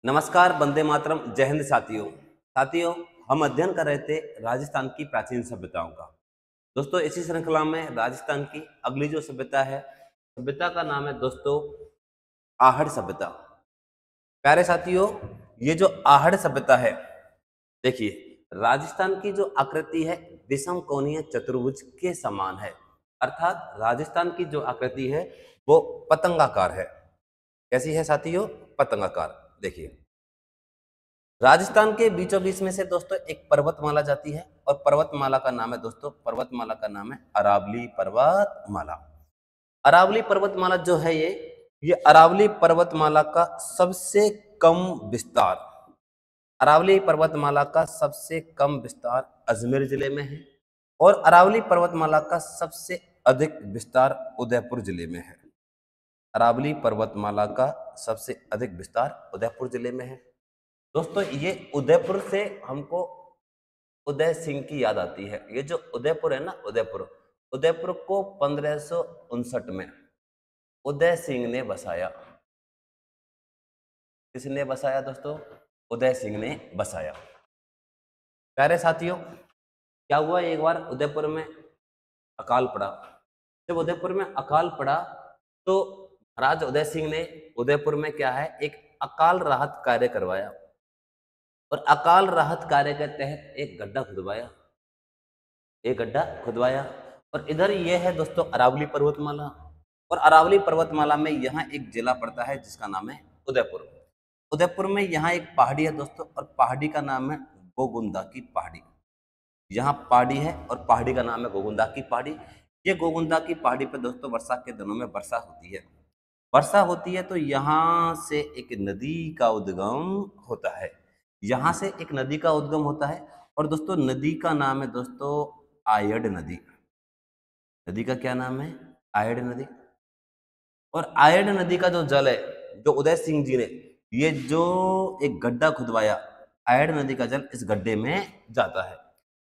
नमस्कार, वंदे मातरम, जय हिंद साथियों। हम अध्ययन कर रहे थे राजस्थान की प्राचीन सभ्यताओं का। दोस्तों, इसी श्रृंखला में राजस्थान की अगली जो सभ्यता है, सभ्यता का नाम है दोस्तों आहड़ सभ्यता। प्यारे साथियों, ये जो आहड़ सभ्यता है, देखिए राजस्थान की जो आकृति है विषम कोणीय चतुर्भुज के समान है। अर्थात राजस्थान की जो आकृति है वो पतंगाकार है। कैसी है साथियों? पतंगाकार। देखिए राजस्थान के बीचों बीच में से दोस्तों एक पर्वतमाला जाती है और पर्वतमाला का नाम है दोस्तों, पर्वतमाला का नाम है अरावली पर्वतमाला। अरावली पर्वतमाला जो है ये अरावली पर्वतमाला का सबसे कम विस्तार, अरावली पर्वतमाला का सबसे कम विस्तार अजमेर जिले में है और अरावली पर्वतमाला का सबसे अधिक विस्तार उदयपुर जिले में है। अरावली पर्वतमाला का सबसे अधिक विस्तार उदयपुर जिले में है। दोस्तों, ये उदयपुर से हमको उदय सिंह की याद आती है। ये जो उदयपुर है ना, उदयपुर को 1559 में उदय सिंह ने बसाया। किसने बसाया दोस्तों? उदय सिंह ने बसाया। प्यारे साथियों, क्या हुआ, एक बार उदयपुर में अकाल पड़ा। जब उदयपुर में अकाल पड़ा तो महाराज उदय सिंह ने उदयपुर में क्या है, एक अकाल राहत कार्य करवाया और अकाल राहत कार्य के तहत एक गड्ढा खुदवाया और इधर ये है दोस्तों अरावली पर्वतमाला। और अरावली पर्वतमाला में यहाँ एक जिला पड़ता है जिसका नाम है उदयपुर। उदयपुर में यहाँ एक पहाड़ी है दोस्तों और पहाड़ी का नाम है गोगुंदा की पहाड़ी। यहाँ पहाड़ी है और पहाड़ी का नाम है गोगुंदा की पहाड़ी। ये गोगुंदा की पहाड़ी पर दोस्तों वर्षा के दिनों में वर्षा होती है तो यहाँ से एक नदी का उद्गम होता है। यहाँ से एक नदी का उद्गम होता है और दोस्तों नदी का नाम है दोस्तों आयड़ नदी। नदी का क्या नाम है? आयड़ नदी। और आयड़ नदी का जो जल है, जो उदय सिंह जी ने ये जो एक गड्ढा खुदवाया, आयड़ नदी का जल इस गड्ढे में जाता है,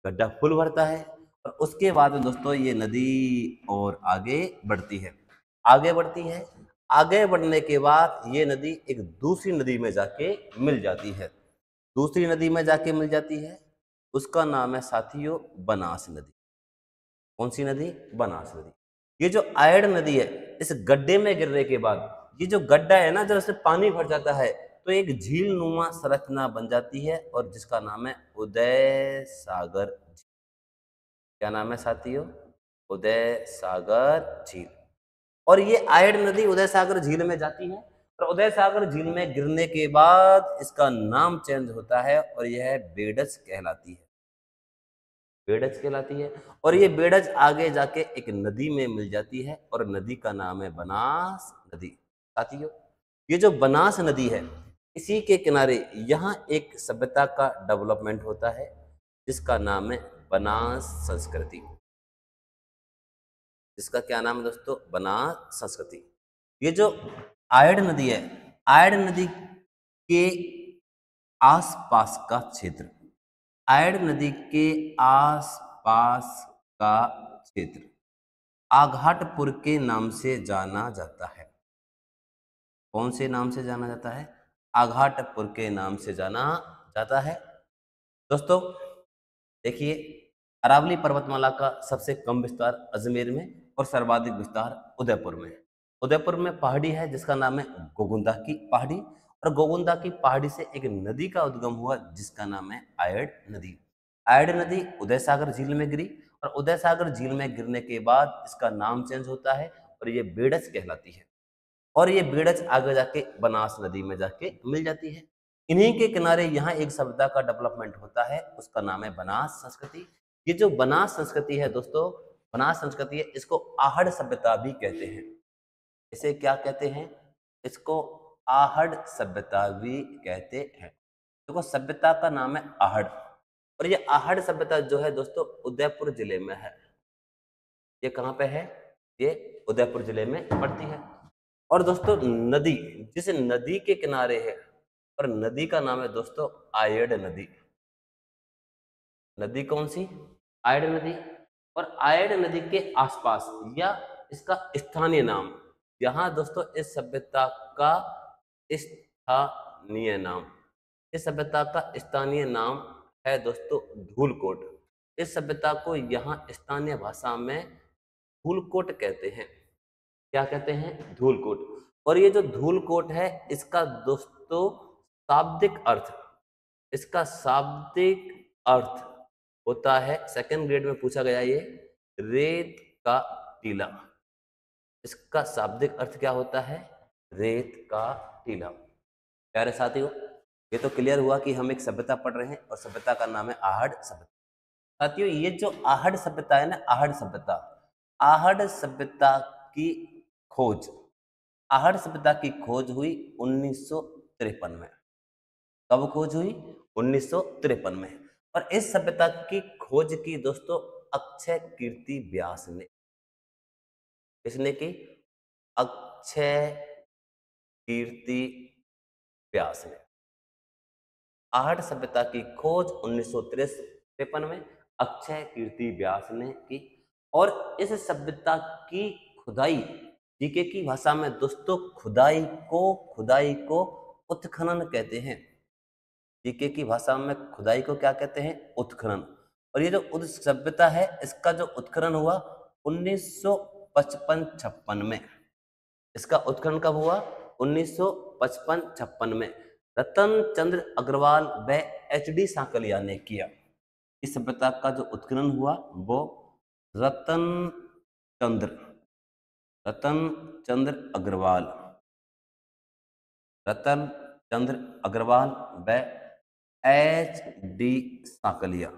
गड्ढा फुल भरता है और उसके बाद में दोस्तों ये नदी और आगे बढ़ती है। आगे बढ़ने के बाद ये नदी एक दूसरी नदी में जाके मिल जाती है। उसका नाम है साथियों बनास नदी। कौन सी नदी? बनास नदी। ये जो आयड़ नदी है, इस गड्ढे में गिरने के बाद ये जो गड्ढा है ना, जब इसमें पानी भर जाता है तो एक झील नुमा संरचना बन जाती है और जिसका नाम है उदय सागर झील। क्या नाम है साथियों? उदय सागर झील। और ये आयड़ नदी उदय सागर झील में जाती है और उदय सागर झील में गिरने के बाद इसका नाम चेंज होता है और यह बेडज कहलाती है और ये बेडज आगे जाके एक नदी में मिल जाती है और नदी का नाम है बनास नदी। साथियों, ये जो बनास नदी है, इसी के किनारे यहाँ एक सभ्यता का डेवलपमेंट होता है जिसका नाम है बनास संस्कृति। जिसका क्या नाम है दोस्तों? बनास संस्कृति। ये जो आयड़ नदी है, आयड़ नदी के आसपास का क्षेत्र, आयड़ नदी के आसपास का क्षेत्र आघाटपुर के नाम से जाना जाता है। कौन से नाम से जाना जाता है? आघाटपुर के नाम से जाना जाता है। दोस्तों देखिए, अरावली पर्वतमाला का सबसे कम विस्तार अजमेर में और सर्वाधिक विस्तार उदयपुर में। उदयपुर में पहाड़ी है जिसका नाम है गोगुंदा की पहाड़ी और गोगुंदा की पहाड़ी से एक नदी का उद्गम हुआ जिसका नाम है आयड़ नदी। आयड़ नदी उदय सागर झील में गिरी और उदय सागर झील में गिरने के बाद इसका नाम चेंज होता है और ये बेडज कहलाती है और ये बेडज आगे जाके बनास नदी में जाके मिल जाती है। इन्हीं के किनारे यहाँ एक सभ्यता का डेवलपमेंट होता है, उसका नाम है बनास संस्कृति। ये जो बनास संस्कृति है दोस्तों, बनास संस्कृति है, इसको आहड़ सभ्यता भी कहते हैं। इसे क्या कहते हैं? इसको आहड़ सभ्यता भी कहते हैं। देखो सभ्यता का नाम है आहड़ और ये आहड़ सभ्यता जो है दोस्तों उदयपुर जिले में है। ये कहाँ पे है? ये उदयपुर जिले में पड़ती है। और दोस्तों नदी, जिस नदी के किनारे है और नदी का नाम है दोस्तों आयड़ नदी। नदी कौन सी? आयड़ नदी। और आयड़ नदी के आसपास या इसका स्थानीय नाम, यहाँ दोस्तों इस सभ्यता का स्थानीय नाम। इस सभ्यता का स्थानीय नाम है दोस्तों धूलकोट। इस सभ्यता को यहाँ स्थानीय भाषा में धूलकोट कहते हैं। क्या कहते हैं? धूलकोट। और ये जो धूलकोट है इसका दोस्तों शाब्दिक अर्थ, इसका शाब्दिक अर्थ होता है, सेकंड ग्रेड में पूछा गया ये, रेत का टीला। इसका शाब्दिक अर्थ क्या होता है? रेत का टीला। प्यारे साथियों, ये तो क्लियर हुआ कि हम एक सभ्यता पढ़ रहे हैं और सभ्यता का नाम है आहड़ सभ्यता। साथियों, ये जो आहड़ सभ्यता है ना, आहड़ सभ्यता, आहड़ सभ्यता की खोज, आहड़ सभ्यता की खोज हुई 1953 में। कब खोज हुई? 1953 में। और इस सभ्यता की खोज की दोस्तों अक्षय कीर्ति व्यास ने। किसने की? अक्षय कीर्ति व्यास ने। आहड़ सभ्यता की खोज 1953 में अक्षय कीर्ति व्यास ने की। और इस सभ्यता की खुदाई, जीके की भाषा में दोस्तों खुदाई को उत्खनन कहते हैं। जीके की भाषा में खुदाई को क्या कहते हैं? उत्खनन। और ये जो सभ्यता है इसका जो उत्खनन हुआ 1955-56 में। इसका उत्खनन कब हुआ? 1955-56 में रतन चंद्र अग्रवाल व एच.डी. सांकलिया ने किया। इस सभ्यता का जो उत्खनन हुआ वो रतन चंद्र अग्रवाल, रतन चंद्र अग्रवाल व एच.डी. सांकलिया,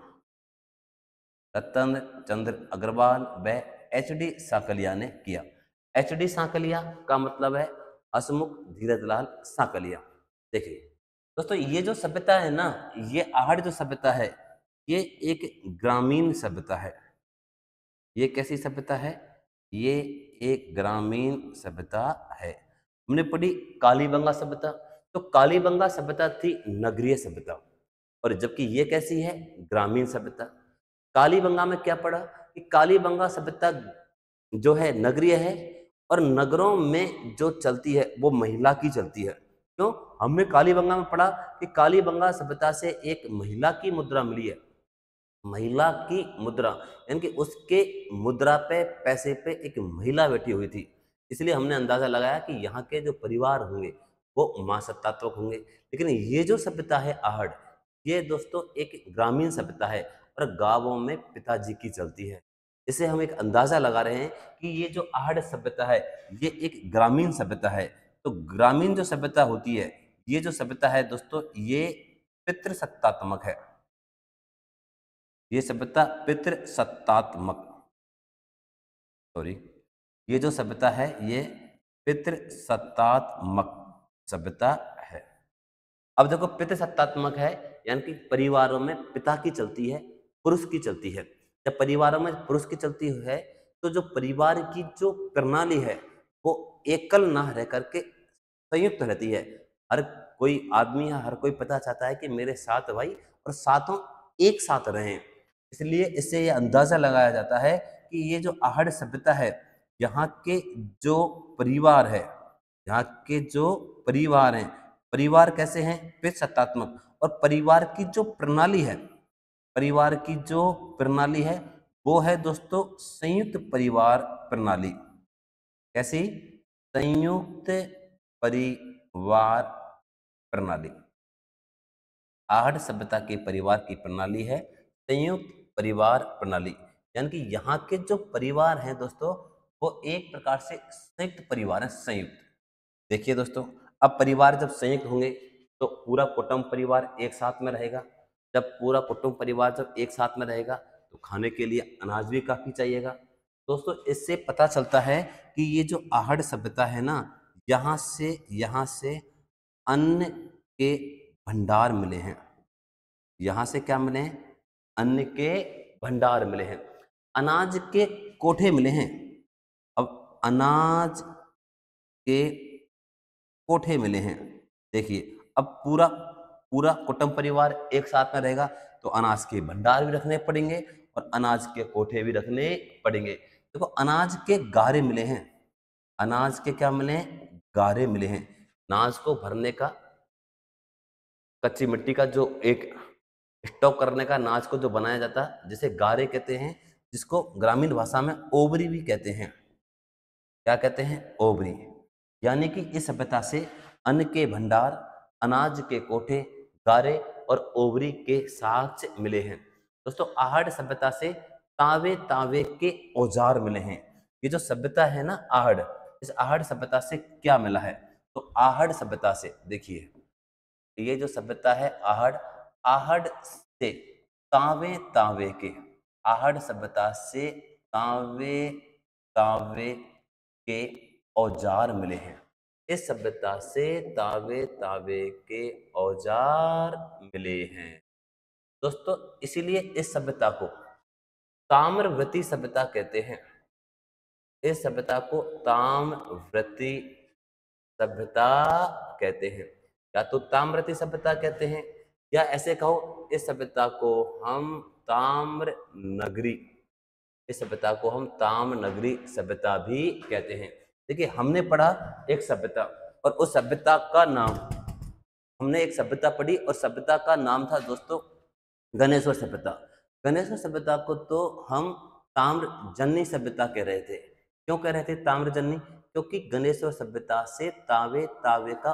रतन चंद्र अग्रवाल व एच.डी. सांकलिया ने किया। एच.डी. सांकलिया का मतलब है हसमुख धीरजलाल सांकलिया। देखिए दोस्तों, ये जो सभ्यता है ना, ये आहड़ जो सभ्यता है, ये एक ग्रामीण सभ्यता है। ये कैसी सभ्यता है? ये एक ग्रामीण सभ्यता है। हमने पढ़ी कालीबंगा सभ्यता, तो कालीबंगा सभ्यता थी नगरीय सभ्यता, और जबकि ये कैसी है? ग्रामीण सभ्यता। कालीबंगा में क्या पढ़ा कि कालीबंगा सभ्यता जो है नगरीय है, और नगरों में जो चलती है वो महिला की चलती है। क्यों? हमने कालीबंगा में पढ़ा कि कालीबंगा सभ्यता से एक महिला की मुद्रा मिली है। महिला की मुद्रा यानी कि उसके मुद्रा पे, पैसे पे एक महिला बैठी हुई थी। इसलिए हमने अंदाजा लगाया कि यहाँ के जो परिवार होंगे वो मां सत्तात्मक होंगे। लेकिन ये जो सभ्यता है आहड़, ये दोस्तों एक ग्रामीण सभ्यता है और गांवों में पिताजी की चलती है। इसे हम एक अंदाजा लगा रहे हैं कि ये जो आहड़ सभ्यता है ये एक ग्रामीण सभ्यता है। तो ग्रामीण जो सभ्यता होती है, ये जो सभ्यता है दोस्तों, ये पितृसत्तात्मक है। ये सभ्यता पितृसत्तात्मक, सॉरी, ये जो सभ्यता है ये पितृसत्तात्मक सभ्यता है। अब देखो, पितृसत्तात्मक है यानी कि परिवारों में पिता की चलती है, पुरुष की चलती है। जब परिवारों में पुरुष की चलती है तो जो परिवार की जो प्रणाली है वो एकल ना रह करके संयुक्त रहती है। हर कोई आदमी या हर कोई पिता चाहता है कि मेरे 7 भाई और सातों एक साथ रहें। इसलिए इससे ये अंदाजा लगाया जाता है कि ये जो आहड़ सभ्यता है, यहाँ के जो परिवार है, यहाँ के जो परिवार हैं, परिवार कैसे हैं? पितृसत्तात्मक। और परिवार की जो प्रणाली है, परिवार की जो प्रणाली है वो है दोस्तों संयुक्त परिवार प्रणाली। कैसी? संयुक्त परिवार प्रणाली। आहड़ सभ्यता के परिवार की प्रणाली है संयुक्त परिवार प्रणाली। यानी कि यहाँ के जो परिवार हैं दोस्तों वो एक प्रकार से संयुक्त परिवार है, संयुक्त। देखिए दोस्तों, अब परिवार जब संयुक्त होंगे तो पूरा कुटुंब परिवार एक साथ में रहेगा। जब पूरा कुटुंब परिवार जब एक साथ में रहेगा तो खाने के लिए अनाज भी काफी चाहिएगा। दोस्तों, इससे पता चलता है कि ये जो आहड़ सभ्यता है ना, यहाँ से अन्न के भंडार मिले हैं। यहाँ से क्या मिले हैं? अन्न के भंडार मिले हैं, अनाज के कोठे मिले हैं। अब अनाज के कोठे मिले हैं। देखिए, अब पूरा पूरा कुटुंब परिवार एक साथ में रहेगा तो अनाज के भंडार भी रखने पड़ेंगे और अनाज के कोठे भी रखने पड़ेंगे। देखो, अनाज के गारे मिले हैं, अनाज के क्या मिले हैं? गारे मिले हैं। अनाज को भरने का कच्ची मिट्टी का जो एक स्टॉक करने का नाच को जो बनाया जाता है, जिसे गारे कहते हैं, जिसको ग्रामीण भाषा में ओबरी भी कहते हैं। क्या कहते हैं? ओबरी। यानी कि इस सभ्यता से अन्न के भंडार, अनाज के कोठे, गारे और ओबरी के साक्ष्य मिले हैं। दोस्तों, आहड़ सभ्यता से तावे तावे के औजार मिले हैं। ये जो सभ्यता है ना आहड़, इस आहड़ सभ्यता से क्या मिला है? तो आहड़ सभ्यता से देखिए, ये जो सभ्यता है आहड़, आहड़ से तावे तावे के, आहड़ सभ्यता से तावे तावे के औजार मिले हैं। इस सभ्यता से तावे तावे के औजार मिले हैं। दोस्तों, इसीलिए इस सभ्यता को ताम्रवती सभ्यता कहते हैं। इस सभ्यता को ताम्रवती सभ्यता कहते हैं, या तो ताम्रवती सभ्यता कहते हैं, या ऐसे कहो, इस सभ्यता को हम ताम्र नगरी, इस सभ्यता को हम ताम्र नगरी सभ्यता भी कहते हैं। देखिए, हमने पढ़ा एक सभ्यता, और उस सभ्यता का नाम, हमने एक सभ्यता पढ़ी और सभ्यता का नाम था दोस्तों गणेश्वर सभ्यता। गणेश्वर सभ्यता को तो हम ताम्रजन्य सभ्यता कह रहे थे। क्यों कह रहे थे ताम्रजन्य? क्योंकि गणेश्वर सभ्यता से तावे तावे का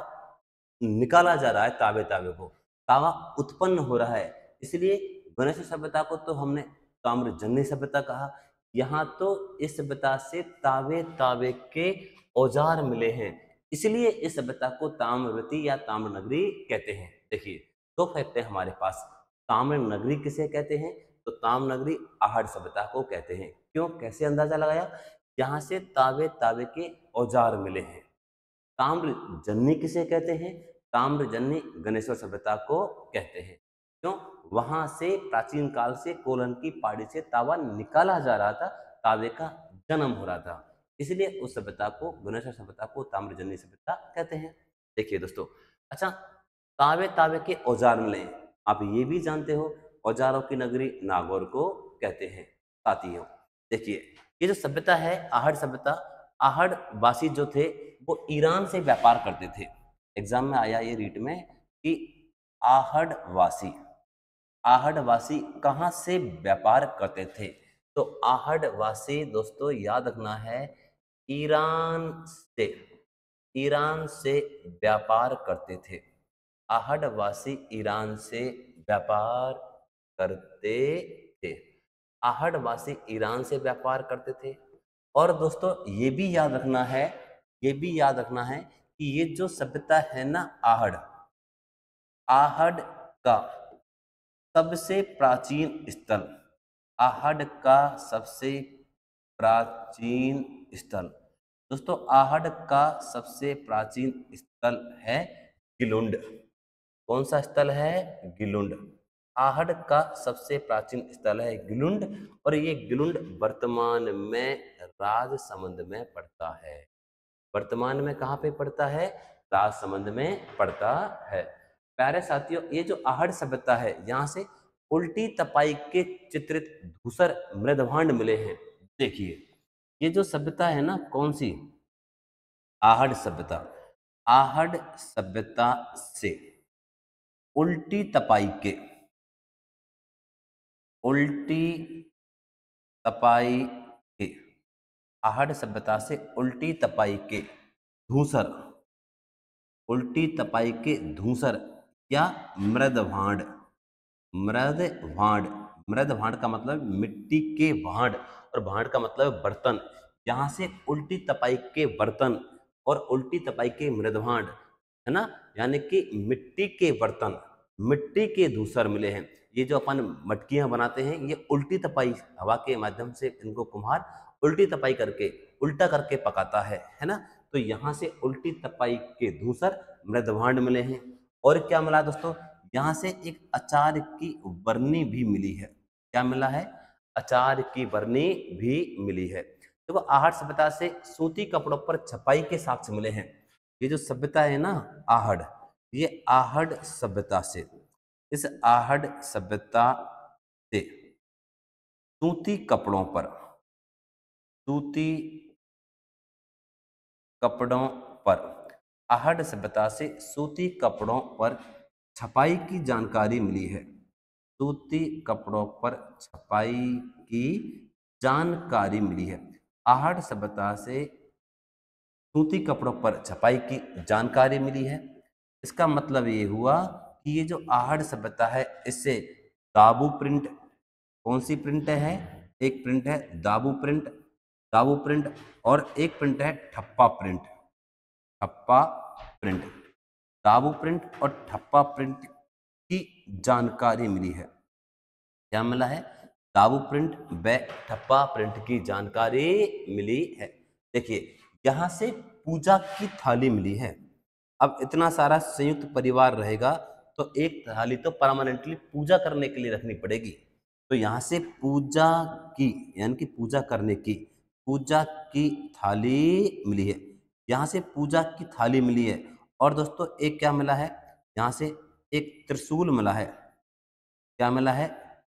निकाला जा रहा है, तावे तावे को तावा उत्पन्न हो रहा है, इसलिए गणेश्वर सभ्यता को तो हमने ताम्रजन्य सभ्यता कहा। यहाँ तो इस सभ्यता से तावे तावे के औजार मिले हैं, इसलिए इस सभ्यता को ताम्रवती या ताम्रनगरी कहते हैं। देखिए, दो फैक्ट है हमारे पास। ताम्रनगरी किसे कहते हैं? तो ताम्रनगरी आहड़ सभ्यता को कहते हैं। क्यों? कैसे अंदाजा लगाया? यहाँ से तावे तावे के औजार मिले हैं। ताम्रजन्य किसे कहते हैं? ताम्रजन्य गणेश्वर सभ्यता को कहते हैं। क्यों? वहां से प्राचीन काल से कोलन की पाड़ी से तावा निकाला जा रहा था, तावे का जन्म हो रहा था, इसलिए उस सभ्यता को, गणेश्वर सभ्यता को ताम्रजन्य सभ्यता कहते हैं। देखिए दोस्तों, अच्छा, तावे तावे के औजार मिले, आप ये भी जानते हो, औजारों की नगरी नागौर को कहते हैं साथियों। देखिए, ये जो सभ्यता है आहड़ सभ्यता, आहड़ वासी जो थे वो ईरान से व्यापार करते थे। एग्जाम में आया ये रीट में कि आहड़ वासी, आहड़ वासी कहाँ से व्यापार करते थे? तो आहड़ वासी दोस्तों याद रखना है, ईरान से, ईरान से व्यापार करते थे। आहड़ वासी ईरान से व्यापार करते थे। आहड़ वासी ईरान से व्यापार करते थे। और दोस्तों ये भी याद रखना है, ये भी याद रखना है कि ये जो सभ्यता है ना आहड़, आहड़ का सबसे प्राचीन स्थल, आहड़ का सबसे प्राचीन स्थल, दोस्तों आहड़ का सबसे प्राचीन स्थल है गिलुंड। कौन सा स्थल है? गिलुंड। आहड़ का सबसे प्राचीन स्थल है गिलुंड, और ये गिलुंड वर्तमान में राजसमंद में पड़ता है। वर्तमान में कहाँ पे पड़ता है? राजसमंद में पड़ता है। प्यारे साथियों, ये जो आहड़ सभ्यता है, यहाँ से उल्टी तपाई के चित्रित धूसर मृदभांड मिले हैं। देखिए, ये जो सभ्यता है ना, कौन सी? आहड़ सभ्यता। आहड़ सभ्यता से उल्टी तपाई के, उल्टी तपाई के, आहड़ सभ्यता से उल्टी तपाई के धूसर, उल्टी तपाई के धूसर या मृदभांड, मृदभांड, मृदभांड का मतलब मिट्टी के भांड, और भांड का मतलब बर्तन। यहाँ से उल्टी तपाई के बर्तन और उल्टी तपाई के मृदभांड, है ना, यानी कि मिट्टी के बर्तन, मिट्टी के धूसर मिले हैं। ये जो अपन मटकियां बनाते हैं, ये उल्टी तपाई, हवा के माध्यम से इनको कुम्हार उल्टी तपाई करके, उल्टा करके पकाता है ना। तो यहाँ से उल्टी तपाई के धूसर मृदभांड मिले हैं। और क्या मिला दोस्तों? यहाँ से एक अचार की बरनी भी मिली है। क्या मिला है? अचार की बरनी भी मिली है। देखो, आहड़ सभ्यता से सूती कपड़ों पर छपाई के साक्ष्य मिले हैं। ये जो सभ्यता है ना आहड़, ये आहड़ सभ्यता से, इस आहड़ सभ्यता से सूती कपड़ों पर, सूती कपड़ों पर, आहड़ सभ्यता से सूती कपड़ों पर छपाई की जानकारी मिली है। सूती कपड़ों पर छपाई की जानकारी मिली है। आहड़ सभ्यता से सूती कपड़ों पर छपाई की जानकारी मिली है। इसका मतलब ये हुआ कि ये जो आहड़ सभ्यता है इससे दाबू प्रिंट, कौन सी प्रिंट है, एक प्रिंट है दाबू प्रिंट और एक प्रिंट है ठप्पा प्रिंट। ठप्पा प्रिंट, दाबू प्रिंट और ठप्पा प्रिंट की जानकारी मिली है। क्या मिला है? दाबू प्रिंट व ठप्पा प्रिंट की जानकारी मिली है। देखिए यहां से पूजा की थाली मिली है। अब इतना सारा संयुक्त परिवार रहेगा तो एक थाली तो परमानेंटली पूजा करने के लिए रखनी पड़ेगी। तो यहां से पूजा की, यानी कि पूजा की थाली मिली है। यहां से पूजा की थाली मिली है। और दोस्तों एक क्या मिला है? यहां से एक त्रिशूल मिला है। क्या मिला है?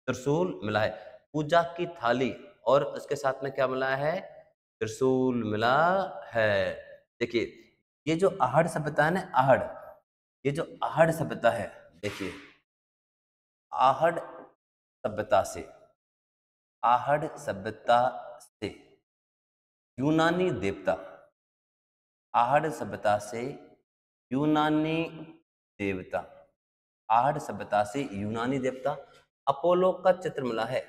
त्रिशूल मिला है। पूजा की थाली और उसके साथ में क्या मिला है? त्रिशूल मिला है। देखिए ये जो आहड़ सभ्यता है ना, ये जो आहड़ सभ्यता है, देखिए आहड़ सभ्यता से आहड़ सभ्यता से यूनानी देवता, आहड़ सभ्यता से यूनानी देवता, आहड़ सभ्यता से यूनानी देवता अपोलो का चित्र मिला है।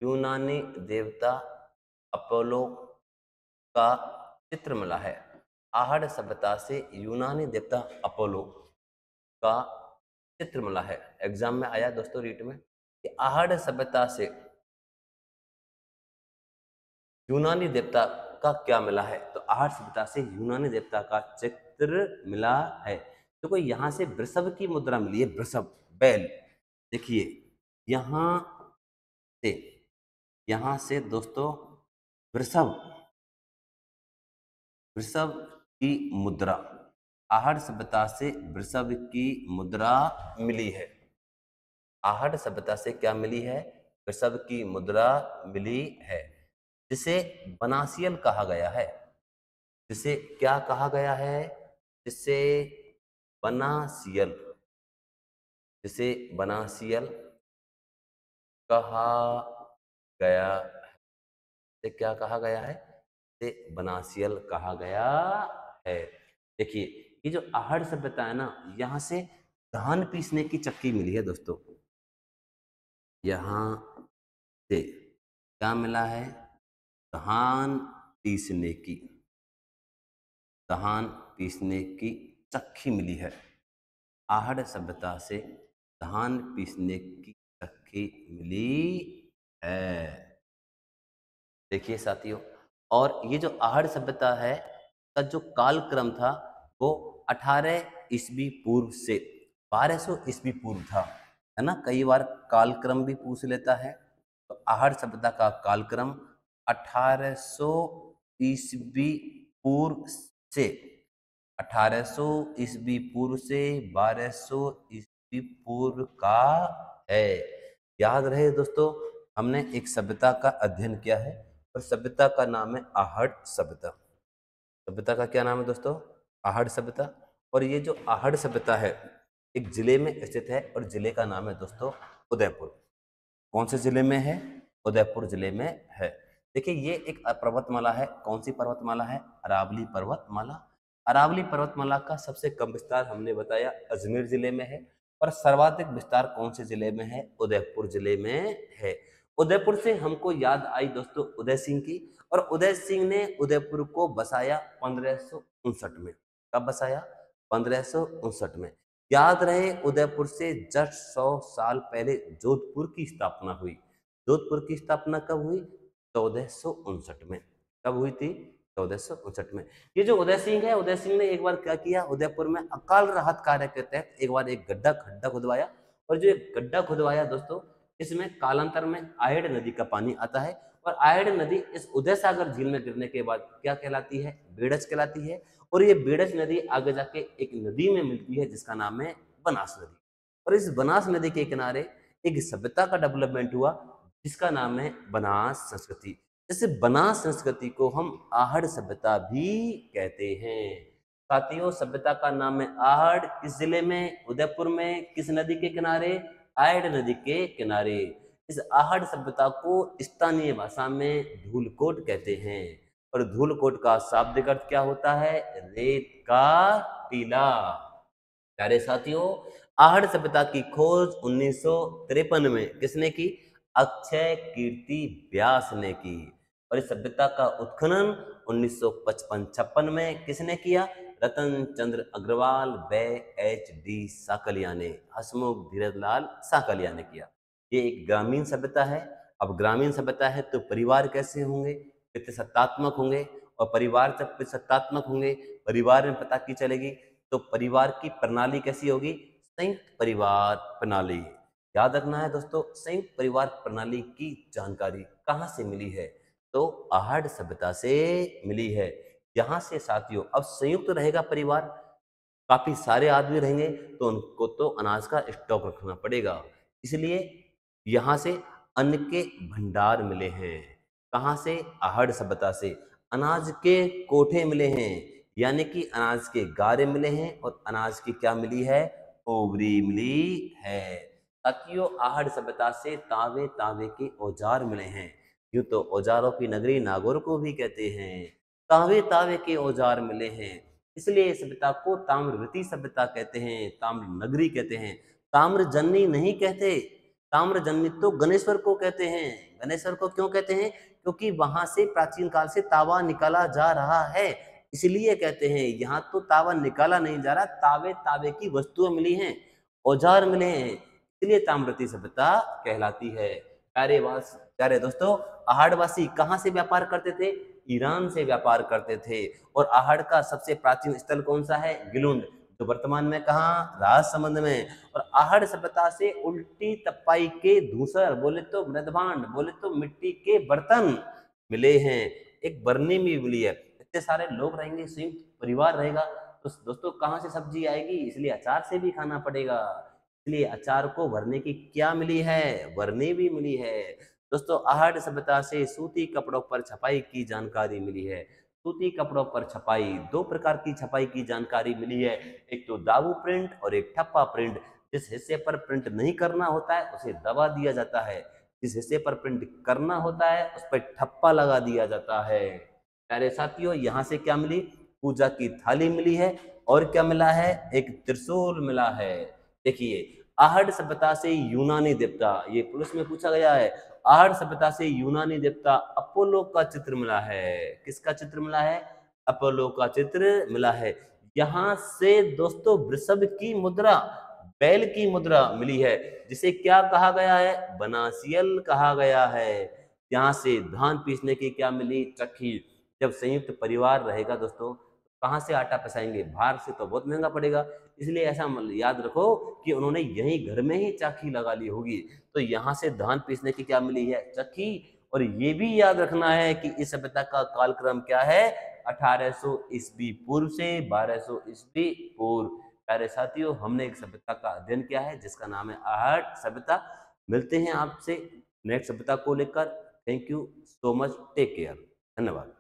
यूनानी देवता अपोलो का चित्र मिला है। आहड़ सभ्यता से यूनानी देवता अपोलो का चित्र मिला है। एग्जाम में आया दोस्तों रीट में कि आहड़ सभ्यता से यूनानी देवता का क्या मिला है, तो आहड़ सभ्यता से यूनानी देवता का चित्र मिला है। देखो यहां से वृषभ की मुद्रा मिली है, वृषभ बैल। देखिए यहां से दोस्तों वृषभ वृषभ की मुद्रा, आहड़ सभ्यता से वृषभ की मुद्रा मिली है। आहड़ सभ्यता से क्या मिली है? वृषभ की मुद्रा मिली है, जिसे बनासियल कहा गया है। जिसे क्या कहा गया है? जिसे बनासियल, जिसे बनासियल कहा गया है। इसे क्या कहा गया है? इसे बनासियल कहा गया है। देखिए ये जो आहड़ सभ्यता है ना, यहां से धान पीसने की चक्की मिली है दोस्तों। यहां से क्या मिला है? धान पीसने की, धान पीसने की चक्की मिली है। आहड़ सभ्यता से धान पीसने की चक्की मिली है। देखिए साथियों, और ये जो आहड़ सभ्यता है का जो कालक्रम था वो 18 ईस्वी पूर्व से 1200 ईस्वी पूर्व था, है ना। कई बार कालक्रम भी पूछ लेता है। तो आहड़ सभ्यता का कालक्रम 1800 ईस्वी पूर्व से 1800 ईस्वी पूर्व से 1200 ईस्वी पूर्व का है। याद रहे दोस्तों, हमने एक सभ्यता का अध्ययन किया है और सभ्यता का नाम है आहड़ सभ्यता। सभ्यता का क्या नाम है दोस्तों? आहड़ सभ्यता। और ये जो आहड़ सभ्यता है एक जिले में स्थित है और जिले का नाम है दोस्तों उदयपुर। कौन से जिले में है? उदयपुर जिले में है। देखिए ये एक पर्वतमाला है। कौन सी पर्वतमाला है? अरावली पर्वतमाला। अरावली पर्वतमाला का सबसे कम विस्तार हमने बताया अजमेर जिले में है, और सर्वाधिक विस्तार कौन से जिले में है? उदयपुर जिले में है। उदयपुर से हमको याद आई दोस्तों उदय सिंह की, और उदय सिंह ने उदयपुर को बसाया 1559 में। कब बसाया? 1559 में। याद रहे उदयपुर से जस्ट 100 साल पहले जोधपुर की स्थापना हुई। जोधपुर की स्थापना कब हुई? 1459 में। कब हुई थी? 1459 में। ये जो उदय सिंह है, उदय सिंह ने एक बार क्या किया, उदयपुर में अकाल राहत कार्य के तहत एक बार एक खड्डा खुदवाया, और जो एक गड्ढा खुदवाया दोस्तों, इसमें कालांतर में आयड़ नदी का पानी आता है, और आयड़ नदी इस उदय सागर झील में गिरने के बाद क्या कहलाती है? बेड़ज कहलाती है। और ये बेड़ज नदी आगे जाके एक नदी में मिलती है जिसका नाम है बनास नदी। और इस बनास नदी के किनारे एक सभ्यता का डेवलपमेंट हुआ जिसका नाम है बनास संस्कृति। इस बनास संस्कृति को हम आहड़ सभ्यता भी कहते हैं। साथियों सभ्यता का नाम है आहड़, किस जिले में, उदयपुर में, किस नदी के किनारे, आयड नदी के किनारे। इस आहड़ सभ्यता को स्थानीय भाषा में धूलकोट कहते हैं और धूलकोट का शाब्दिक अर्थ क्या होता है, रेत का टीला। प्यारे साथियों, आहड़ सभ्यता की खोज 1953 में किसने की, अक्षय कीर्ति व्यास ने की। और इस सभ्यता का उत्खनन 1955-56 में किसने किया, रतन चंद्र अग्रवाल व HD साकलिया ने, हसमुख धीरजलाल साकलिया ने किया। ये एक ग्रामीण सभ्यता है। अब ग्रामीण सभ्यता है तो परिवार कैसे होंगे, पितृसत्तात्मक होंगे, और परिवार जब पितृसत्तात्मक होंगे, परिवार में पता की चलेगी, तो परिवार की प्रणाली कैसी होगी, संयुक्त परिवार प्रणाली। याद रखना है दोस्तों, संयुक्त परिवार प्रणाली की जानकारी कहाँ से मिली है, तो आहड़ सभ्यता से मिली है। यहाँ से साथियों अब संयुक्त रहेगा परिवार, काफी सारे आदमी रहेंगे तो उनको तो अनाज का स्टॉक रखना पड़ेगा, इसलिए यहाँ से अन्न के भंडार मिले हैं। कहाँ से, आहड़ सभ्यता से अनाज के कोठे मिले हैं, यानी कि अनाज के गारे मिले हैं, और अनाज की क्या मिली है, ओवरी मिली है। साथियों आहड़ सभ्यता से तावे तावे के औजार मिले हैं, यूं तो औजारों की नगरी नागौर को भी कहते हैं। तावे तावे के औजार मिले हैं, इसलिए इस सभ्यता को ताम्रवती सभ्यता कहते हैं, ताम्र नगरी कहते हैं, ताम्रजननी नहीं कहते। ताम्रजननी तो गणेश्वर को कहते हैं। गणेश्वर को क्यों कहते हैं, क्योंकि वहां से प्राचीन काल से तावा निकाला जा रहा है, इसलिए कहते हैं। यहाँ तो तावा निकाला नहीं जा रहा, तावे तावे की वस्तुएं मिली हैं, औजार मिले हैं, इसलिए ताम्रवती सभ्यता कहलाती है। प्यारे दोस्तों, आहड़वासी कहाँ से व्यापार करते थे, ईरान से व्यापार करते थे। और आहड़ का सबसे प्राचीन स्थल कौन सा है, गिलुंड, जो वर्तमान में कहाँ, राजसमंद में। और आहड़ सभ्यता से उल्टी तपाई के धूसर, बोले तो मृदभांड, बोले तो मिट्टी के बर्तन मिले हैं, एक बरनी भी मिली है। इतने सारे लोग रहेंगे, संयुक्त परिवार रहेगा, तो दोस्तों कहाँ से सब्जी आएगी, इसलिए अचार से भी खाना पड़ेगा, इसलिए अचार को भरने की क्या मिली है, बरनी भी मिली है। दोस्तों आहड़ सभ्यता से सूती कपड़ों पर छपाई की जानकारी मिली है। सूती कपड़ों पर छपाई, दो प्रकार की छपाई की जानकारी मिली है, एक तो दाबू प्रिंट और एक ठप्पा प्रिंट। जिस हिस्से पर प्रिंट नहीं करना होता है उसे दबा दिया जाता है, जिस हिस्से पर प्रिंट करना होता है उस पर ठप्पा लगा दिया जाता है। प्यारे साथियों, यहाँ से क्या मिली, पूजा की थाली मिली है, और क्या मिला है, एक त्रिशूल मिला है। देखिए आहड़ सभ्यता से यूनानी देवता, ये पुलिस में पूछा गया है, आहड़ सभ्यता से यूनानी देवता अपोलो का चित्र मिला है। किसका चित्र मिला है, अपोलो का चित्र मिला है। यहाँ से दोस्तों वृषभ की मुद्रा, बैल की मुद्रा मिली है, जिसे क्या कहा गया है, बनासियल कहा गया है। यहाँ से धान पीसने की क्या मिली, चक्की। जब संयुक्त परिवार रहेगा दोस्तों, कहाँ से आटा पिसाएंगे, बाहर से तो बहुत महंगा पड़ेगा, इसलिए ऐसा याद रखो कि उन्होंने यहीं घर में ही चाकी लगा ली होगी। तो यहाँ से धान पीसने की क्या मिली है, चक्की। और ये भी याद रखना है कि इस सभ्यता का कालक्रम क्या है, 1800 ईस्वी पूर्व से 1200 ईस्वी पूर्व। प्यारे साथियों, हमने एक सभ्यता का अध्ययन किया है जिसका नाम है आहड़ सभ्यता। मिलते हैं आपसे नेक्स्ट सभ्यता को लेकर। Thank you so much, take care, धन्यवाद।